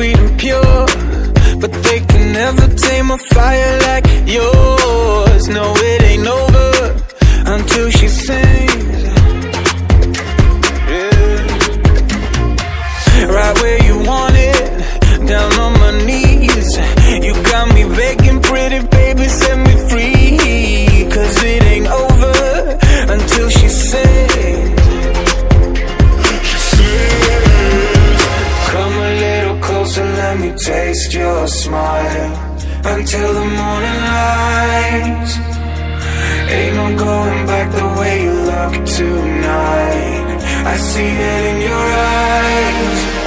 sweet and pure, but they can never tame a fire like yours. No, it ain't over until she sings. Yeah. Right where you want it, down on my knees. You got me begging, pretty baby, set me free. 'Cause it ain't over until she sings. Come a little closer, let me taste your smile until the morning light. Ain't no going back the way you look tonight. I see it in your eyes.